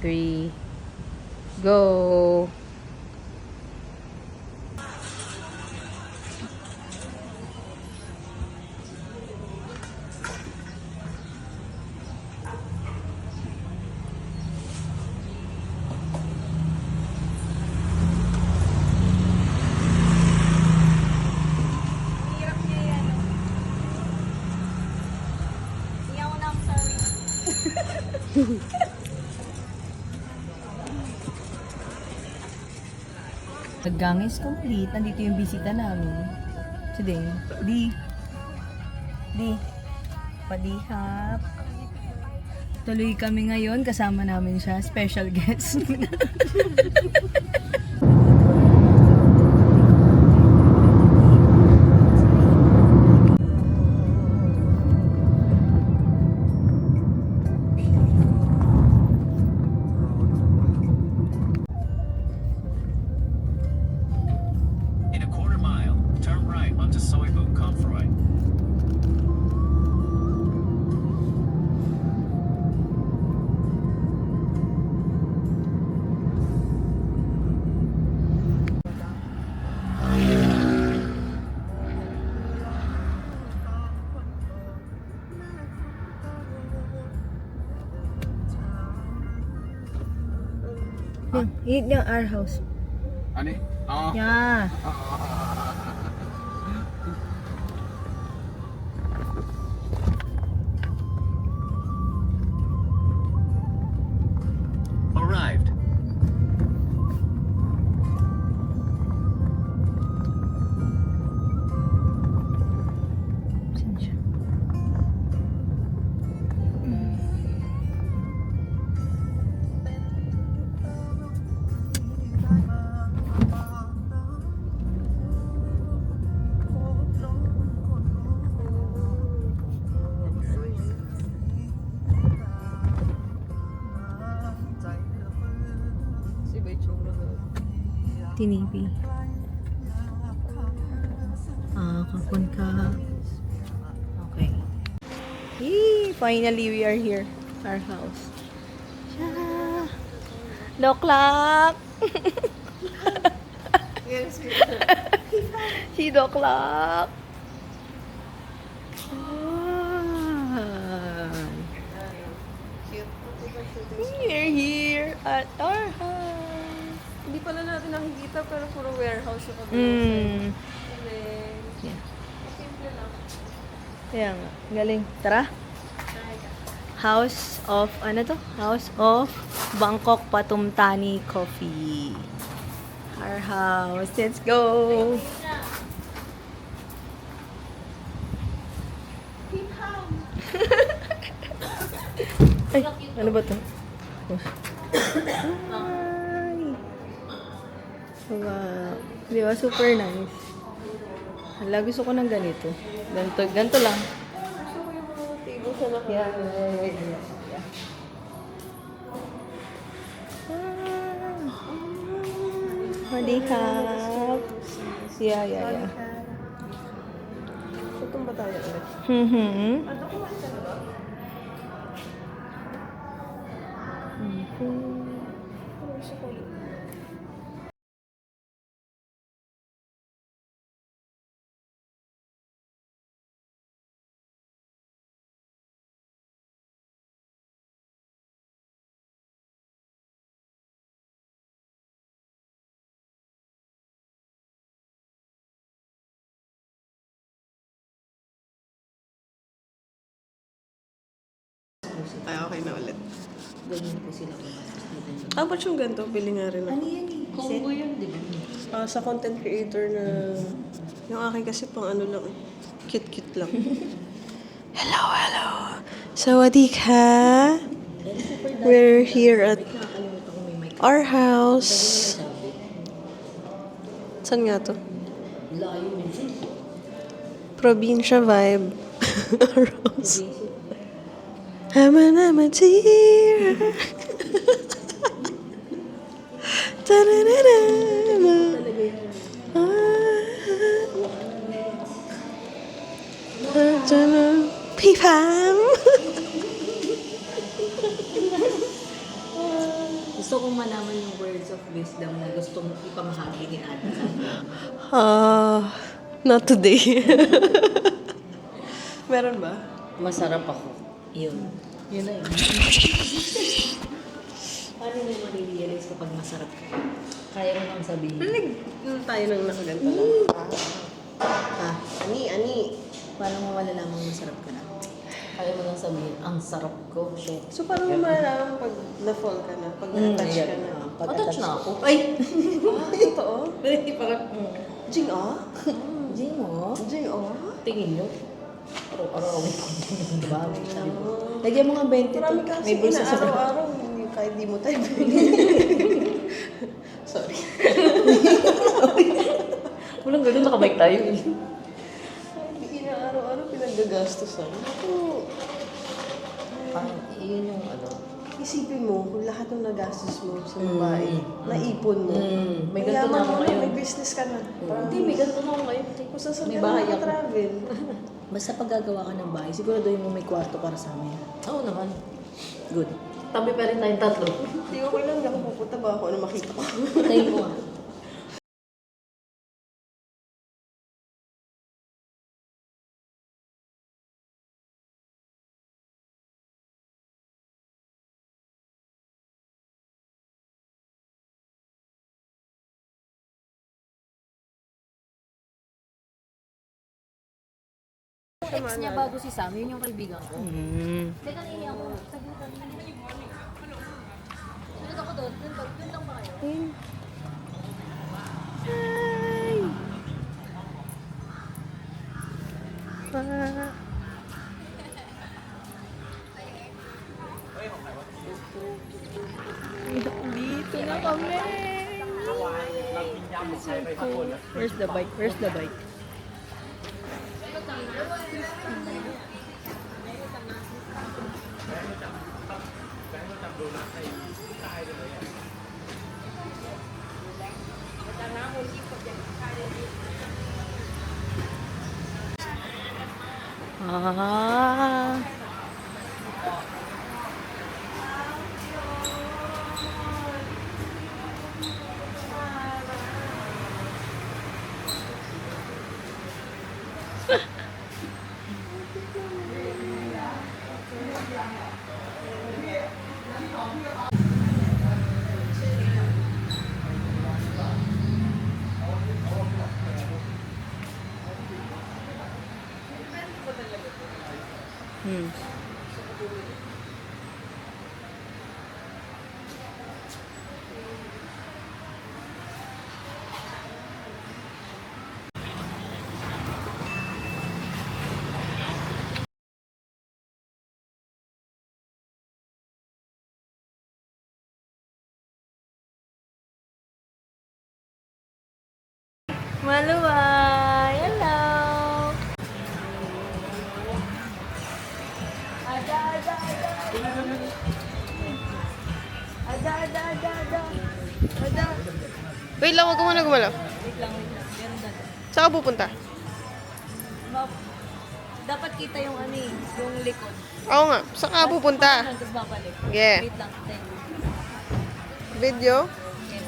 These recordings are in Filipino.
3, go! Gang is complete. Nandito yung bisita namin. Today. Padihap. Tuloy kami ngayon. Kasama namin siya. Special guest. Yun yung our house. Ano? Yeah. Arrived. Saan siya? Tinibi. Kapon ka. Okay. Yee! Finally, we are here. Our house. Tara! Doklak! Si Doklak! We're here at our house. Hindi pala natin nakikita pero puro warehouse yung kabila. Yeah. Simple lang. Kaya nga. Galing. Tara. House of, ano to? House of Bangkok Patumtani Coffee. Our house. Let's go! Ay, ano ba to? Wow. Di ba? Super nice. Hala, gusto ko ng ganito. Ganito lang. Gusto ko yung mga table sa naka. Yeah. Madihap. Yeah. Itong ba tayo ulit? Ano ko man talaga? Gusto ko ulit. Ay, okay na ulit. Ganyan po sila. Ba't yung ganito? Bili nga rin ako. Ano yan eh? Combo yun, di ba? Sa content creator na... Yung akin kasi pang ano lang. Cute-cute lang. Hello. Sawadee-ka. We're here at our house. Saan nga to? Layo minsan. Probinsya vibe. Our house. I'm a dear. Pipam. Gusto kong malaman yung words of wisdom na gustong ipamahagi ni Ate Sandra. Not today. Meron ba? Masarap ako. Yun. Yun na yun. Paano mo marirealize kapag masarap ka? Kaya mo nang sabihin. Tayo nang nakaganto lang. Ani. Paano mo malalaman masarap ka na? Kaya mo nang sabihin, ang sarap ko. Shit. So, paano mo malalaman pag na-fall ka na? Pag na-touch ka na? Pag-attach na ako. Ay! Totoo? Hindi pa Jing, oh? Jing mo? Jing, oh? Tingin nyo. Araw-araw. Diba? Sabi ko. Lagyan mo nga 20 to. Marami kasi May bulsa sa araw-araw. Kahit di mo type. Sorry. Walang ganun, nakabike tayo. Hindi araw-araw pinagagastosan. Ako, Yun yung ano. isipin mo kung lahat ng nagastos mo sa babae, naipon mo. May ganito na ako ngayon. May business ka na. Hindi, may ganito na ako ngayon. Kung saan May ka bahay na ako. travel. Basta pag gagawa ka ng bahay, siguraduhin mo may kwarto para sa amin. Oo naman. Good. Tabi pa rin tayong tatlo. Hindi ko lang, hindi ako pupunta ba ako ano makita ko. Tayo mo nga. Ex niya bago si Sam, yun yung kaibigan ko. Teka, naiiyak ako. Sagutan. Sunod ako doon. Doon lang ba kayo? Dito na kami. Where's the bike? Where's the bike? Ah. Maluway! Hello! Wait lang, wag ka muna gumalaw. Wait lang. Meron dati. Saan ka pupunta? Dapat kita yung ano eh, yung likod. Oo nga, saan ka pupunta? Tapos babalik. Yeah. Wait lang. Thank you. Video? Yes.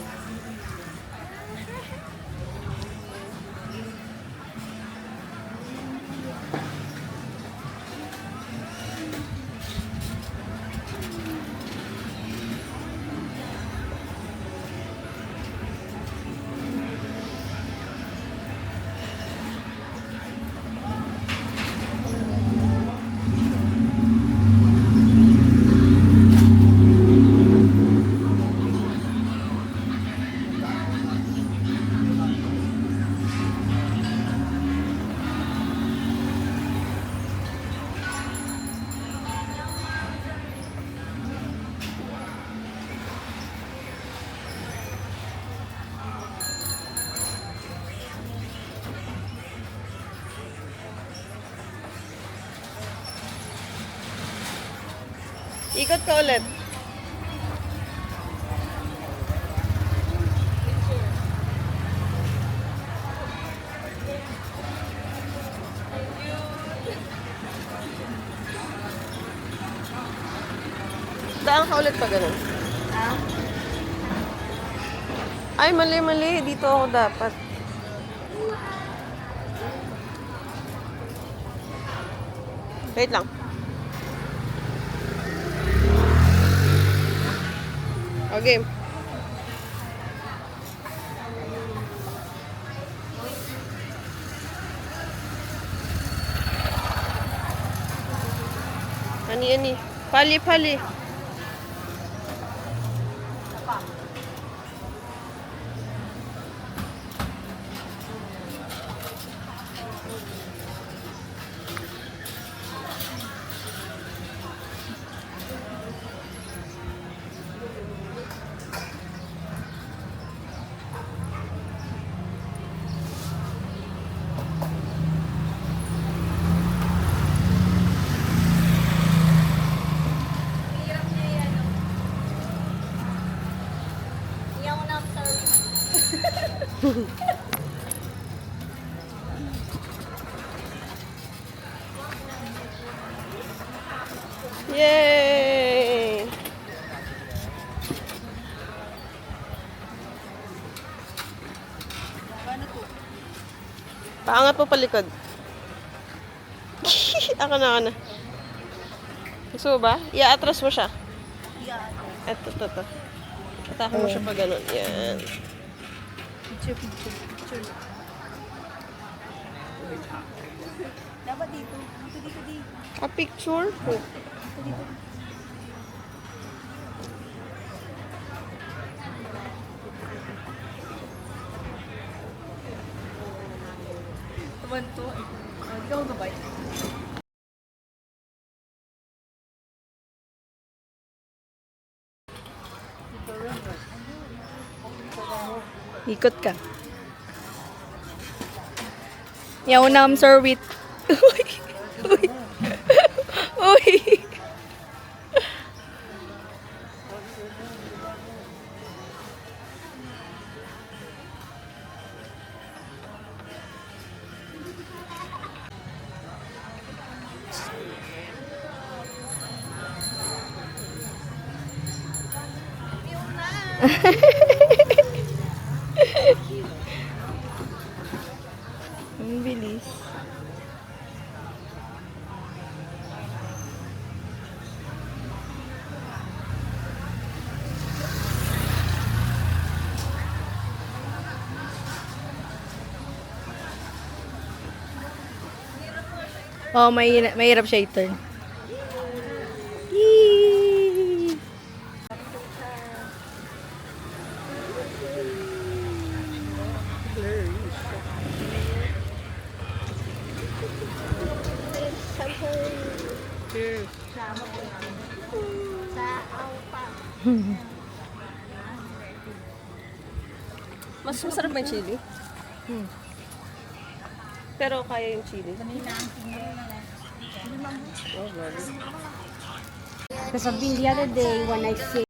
Ikot ka ulit. Daan ka ulit pa ganun. Ha? Ay, mali. Dito ako dapat. Wait lang. Okay. Ani. Pali. Yay! Paangat mo palikod. Ako na. Gusto mo ba? I-atras mo siya. Eto. Atake mo siya pa ganun. Yan. Picture. Dapat dito. Dito. A picture? Tuman to. Ikaw gabay. Ikot ka. Yawnam sir with. Uy. Ang bilis. Oh, mahirap siya i-turn. Yee! Mas masarap ba yung chili? Pero kaya yung chili. Because I've been the other day when I see